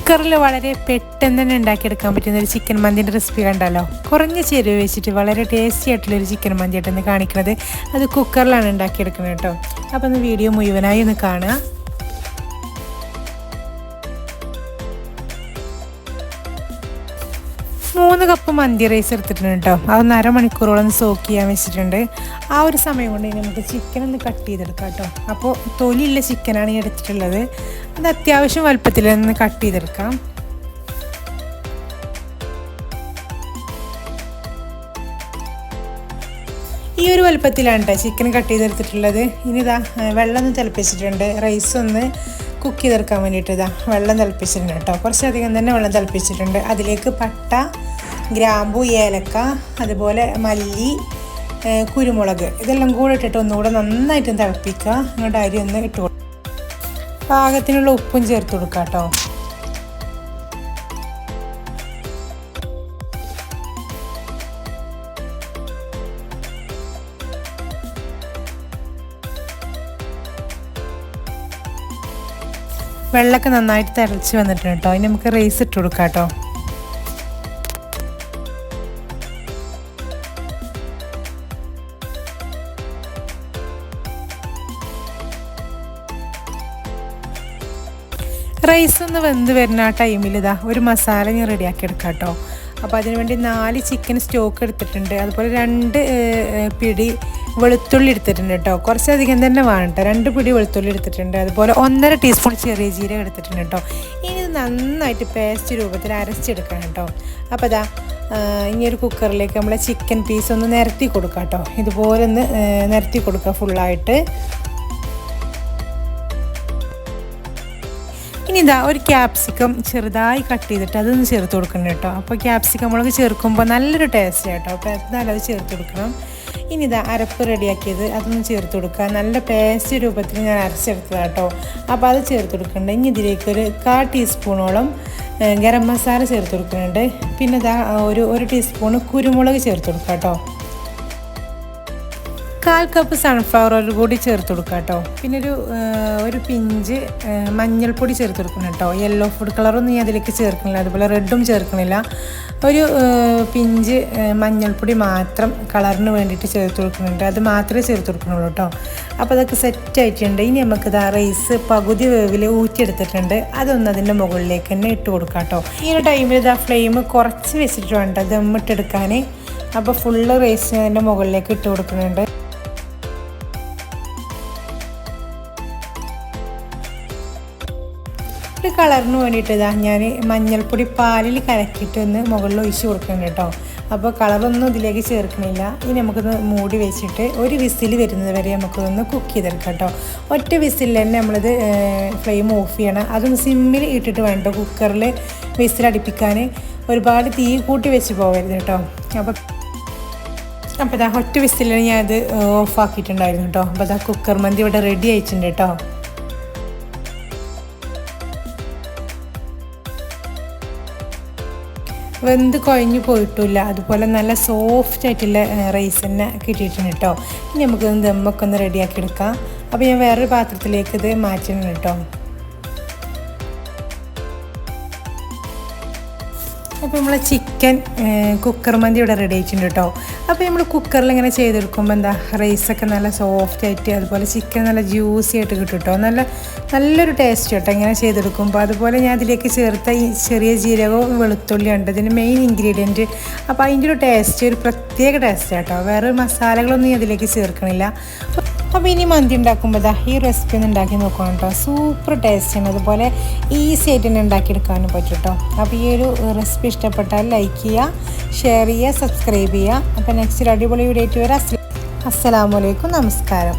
കുക്കറിൽ വളരെ പെട്ടെന്ന് തന്നെ ഉണ്ടാക്കിയെടുക്കാൻ പറ്റുന്ന ഒരു ചിക്കൻ മന്തിൻ്റെ റെസിപ്പി കണ്ടല്ലോ. കുറഞ്ഞ ചേരുവ വെച്ചിട്ട് വളരെ ടേസ്റ്റി ആയിട്ടുള്ളൊരു ചിക്കൻ മന്തിയായിട്ടാണ് കാണിക്കുന്നത്. അത് കുക്കറിലാണ് ഉണ്ടാക്കിയെടുക്കുന്നത് കേട്ടോ. അപ്പോൾ ഒന്ന് വീഡിയോ മുഴുവനായി ഒന്ന് കാണുക. മൂന്ന് കപ്പ് മന്തി റൈസ് എടുത്തിട്ടുണ്ട് കേട്ടോ. അതൊന്ന് അരമണിക്കൂറോളം സോക്ക് ചെയ്യാൻ വെച്ചിട്ടുണ്ട്. ആ ഒരു സമയം കൊണ്ട് നമുക്ക് ചിക്കൻ ഒന്ന് കട്ട് ചെയ്തെടുക്കാം കേട്ടോ. അപ്പോൾ തൊലിയുള്ള ചിക്കനാണ് ഈ എടുത്തിട്ടുള്ളത്. അത് അത്യാവശ്യം വലുപ്പത്തിൽ ഒന്ന് കട്ട് ചെയ്തെടുക്കാം. ഈ ഒരു വലുപ്പത്തിലാണ് കേട്ടോ ചിക്കൻ കട്ട് ചെയ്തെടുത്തിട്ടുള്ളത്. ഇനി ഇതാ വെള്ളം ഒന്ന് തിളപ്പിച്ചിട്ടുണ്ട്. റൈസ് ഒന്ന് കുക്ക് ചെയ്തെടുക്കാൻ വേണ്ടിയിട്ട് ഇതാ വെള്ളം തിളപ്പിച്ചിട്ടുണ്ട് കേട്ടോ. കുറച്ചധികം തന്നെ വെള്ളം തിളപ്പിച്ചിട്ടുണ്ട്. അതിലേക്ക് പട്ട, ഗ്രാമ്പു, ഏലക്ക, അതുപോലെ മല്ലി, കുരുമുളക് ഇതെല്ലാം കൂടെ ഇട്ടിട്ട് ഒന്നുകൂടെ നന്നായിട്ട് തിളപ്പിക്കുക. അങ്ങോട്ട് അരി ഒന്ന് ഇട്ട് കൊടുക്കുക. പാകത്തിനുള്ള ഉപ്പും ചേർത്ത് കൊടുക്കുക കേട്ടോ. വെള്ളമൊക്കെ നന്നായിട്ട് തിളച്ച് വന്നിട്ടുണ്ട് കേട്ടോ. ഇനി നമുക്ക് റൈസ് ഇട്ട് കൊടുക്കാം കേട്ടോ. റൈസ് ഒന്ന് വെന്ത് വരുന്ന ആ ടൈമിൽ ഇതാ ഒരു മസാല ഞാൻ റെഡിയാക്കി എടുക്കാം കേട്ടോ. അപ്പോൾ അതിനുവേണ്ടി 4 ചിക്കൻ സ്റ്റോക്ക് എടുത്തിട്ടുണ്ട്. അതുപോലെ 2 പിടി വെളുത്തുള്ളി എടുത്തിട്ടുണ്ട് കേട്ടോ. കുറച്ചധികം തന്നെ വേണം കേട്ടോ. 2 പിടി വെളുത്തുള്ളി എടുത്തിട്ടുണ്ട്. അതുപോലെ 1.5 ടീസ്പൂൺ ചെറിയ ജീരകം എടുത്തിട്ടുണ്ട് കേട്ടോ. ഇനി ഇത് നന്നായിട്ട് പേസ്റ്റ് രൂപത്തിൽ അരച്ചെടുക്കണം കേട്ടോ. അപ്പോൾ ഇതാ ഇനി ഒരു കുക്കറിലേക്ക് നമ്മളെ ചിക്കൻ പീസ് ഒന്ന് നിരത്തി കൊടുക്കാം കേട്ടോ. ഇതുപോലെ ഒന്ന് നിരത്തി കൊടുക്കുക ഫുള്ളായിട്ട്. ഇനി ഇതാ ഒരു ക്യാപ്സിക്കം ചെറുതായി കട്ട് ചെയ്തിട്ട് അതൊന്ന് ചേർത്ത് കൊടുക്കണം കേട്ടോ. അപ്പോൾ ക്യാപ്സിക്കം മുളക് ചേർക്കുമ്പോൾ നല്ലൊരു ടേസ്റ്റ് കേട്ടോ. അപ്പോൾ എന്തായാലും അത് ചേർത്ത് കൊടുക്കണം. ഇനി ഇതാ അരപ്പ് റെഡിയാക്കിയത് അതൊന്ന് ചേർത്ത് കൊടുക്കുക. നല്ല പേസ്റ്റ് രൂപത്തിൽ ഞാൻ അരച്ചെടുത്തതാണ് കേട്ടോ. അപ്പോൾ അത് ചേർത്ത് കൊടുക്കുന്നുണ്ട്. ഇനി ഇതിലേക്ക് ഒരു 1/4 ടീസ്പൂണോളം ഗരം മസാല ചേർത്ത് കൊടുക്കുന്നുണ്ട്. പിന്നെ ഇതാ ഒരു ടീസ്പൂൺ കുരുമുളക് ചേർത്ത് കൊടുക്കുക കേട്ടോ. 1/4 കപ്പ് സൺഫ്ലവർ ഓയിൽ കൂടി ചേർത്ത് കൊടുക്കുക കേട്ടോ. പിന്നെ ഒരു പിഞ്ച് മഞ്ഞൾപ്പൊടി ചേർത്ത് കൊടുക്കണം കേട്ടോ. യെല്ലോ ഫുഡ് കളറൊന്നും ഞാൻ അതിലേക്ക് ചേർക്കണില്ല. അതുപോലെ റെഡും ചേർക്കണില്ല. ഒരു പിഞ്ച് മഞ്ഞൾപ്പൊടി മാത്രം കളറിന് വേണ്ടിയിട്ട് ചേർത്ത് കൊടുക്കുന്നുണ്ട്. അത് മാത്രമേ ചേർത്ത് കൊടുക്കണുള്ളൂ കേട്ടോ. അപ്പോൾ അതൊക്കെ സെറ്റ് ആയിട്ടുണ്ട്. ഇനി നമുക്ക് ഇതാ റൈസ് പകുതി വേവിൽ ഊറ്റിയെടുത്തിട്ടുണ്ട്. അതൊന്ന് അതിൻ്റെ മുകളിലേക്ക് തന്നെ ഇട്ട് കൊടുക്കാം കേട്ടോ. ഈ ഒരു ടൈമിൽ ഇതാ ഫ്ലെയിം കുറച്ച് വെച്ചിട്ട് വേണ്ട ദമ്മിട്ടെടുക്കാൻ. അപ്പോൾ ഫുള്ള് റൈസ് അതിൻ്റെ മുകളിലേക്ക് ഇട്ട് കൊടുക്കുന്നുണ്ട്. കളറിന് വേണ്ടിയിട്ട് ഇതാ ഞാൻ മഞ്ഞൾപ്പൊടി പാലിൽ കലക്കിയിട്ട് ഒന്ന് മുകളിൽ ഒഴിച്ച് കൊടുക്കുന്നുണ്ട് കേട്ടോ. അപ്പോൾ കളറൊന്നും ഇതിലേക്ക് ചേർക്കണില്ല. ഇനി നമുക്കൊന്ന് മൂടി വെച്ചിട്ട് ഒരു വിസിൽ വരുന്നത് വരെ നമുക്കൊന്ന് കുക്ക് ചെയ്തെടുക്കാം കേട്ടോ. ഒറ്റ വിസിലിൽ തന്നെ നമ്മളിത് ഫ്ലെയിം ഓഫ് ചെയ്യണം. അതൊന്ന് സിമ്മിൽ ഇട്ടിട്ട് വേണ്ട കുക്കറിൽ വിസിലടിപ്പിക്കാൻ. ഒരുപാട് തീ കൂട്ടി വെച്ച് പോകരുത് കേട്ടോ. അപ്പോൾ ഇതാ ഒറ്റ വിസിലിൽ ഞാനത് ഓഫാക്കിയിട്ടുണ്ടായിരുന്നു കേട്ടോ. അപ്പോൾ ഇതാ കുക്കർ മന്തി ഇവിടെ റെഡി ആയിട്ടുണ്ട് കേട്ടോ. വെന്ത് കുഴഞ്ഞു പോയിട്ടില്ല. അതുപോലെ നല്ല സോഫ്റ്റ് ആയിട്ടുള്ള റൈസ് തന്നെ കിട്ടിയിട്ടുണ്ട് കേട്ടോ. ഇനി നമുക്ക് ദമ്മൊക്കെ ഒന്ന് റെഡിയാക്കി എടുക്കാം. അപ്പോൾ ഞാൻ വേറൊരു പാത്രത്തിലേക്ക് ഇത് മാറ്റുന്നുണ്ട് കേട്ടോ. അപ്പോൾ നമ്മൾ ചിക്കൻ കുക്കർ മന്തി ഇവിടെ റെഡി ആയിട്ടുണ്ട് കേട്ടോ. അപ്പോൾ നമ്മൾ കുക്കറിൽ ഇങ്ങനെ ചെയ്തെടുക്കുമ്പോൾ എന്താ റൈസൊക്കെ നല്ല സോഫ്റ്റ് ആയിട്ട് അതുപോലെ ചിക്കൻ നല്ല ജ്യൂസി ആയിട്ട് കിട്ടും കേട്ടോ. നല്ലൊരു ടേസ്റ്റ് കേട്ടോ ഇങ്ങനെ ചെയ്തെടുക്കുമ്പോൾ. അതുപോലെ ഞാൻ അതിലേക്ക് ചേർത്ത ഈ ചെറിയ ജീരകവും വെളുത്തുള്ളിയുണ്ട് ഇതിൻ്റെ മെയിൻ ഇൻഗ്രീഡിയൻറ്റ്. അപ്പോൾ അതിൻ്റെ ഒരു ടേസ്റ്റ് ഒരു പ്രത്യേക ടേസ്റ്റ് കേട്ടോ. വേറെ മസാലകളൊന്നും ഞാൻ അതിലേക്ക് ചേർക്കണില്ല. അപ്പോൾ ഇനി മന്തി ഉണ്ടാക്കുമ്പോൾ ഈ റെസിപ്പി ഒന്ന് ഉണ്ടാക്കി നോക്കണം കേട്ടോ. സൂപ്പർ ടേസ്റ്റാണ്. അതുപോലെ ഈസി ആയിട്ട് തന്നെ ഉണ്ടാക്കിയെടുക്കാനും പറ്റും കേട്ടോ. അപ്പോൾ ഈ ഒരു റെസിപ്പി ഇഷ്ടപ്പെട്ടാൽ ലൈക്ക് ചെയ്യുക, ഷെയർ ചെയ്യുക, സബ്സ്ക്രൈബ് ചെയ്യുക. അപ്പോൾ നെക്സ്റ്റ് ഒരു അടിപൊളി വീഡിയോ ആയിട്ട് വരാം. അസ്സലാമു അലൈക്കും, നമസ്കാരം.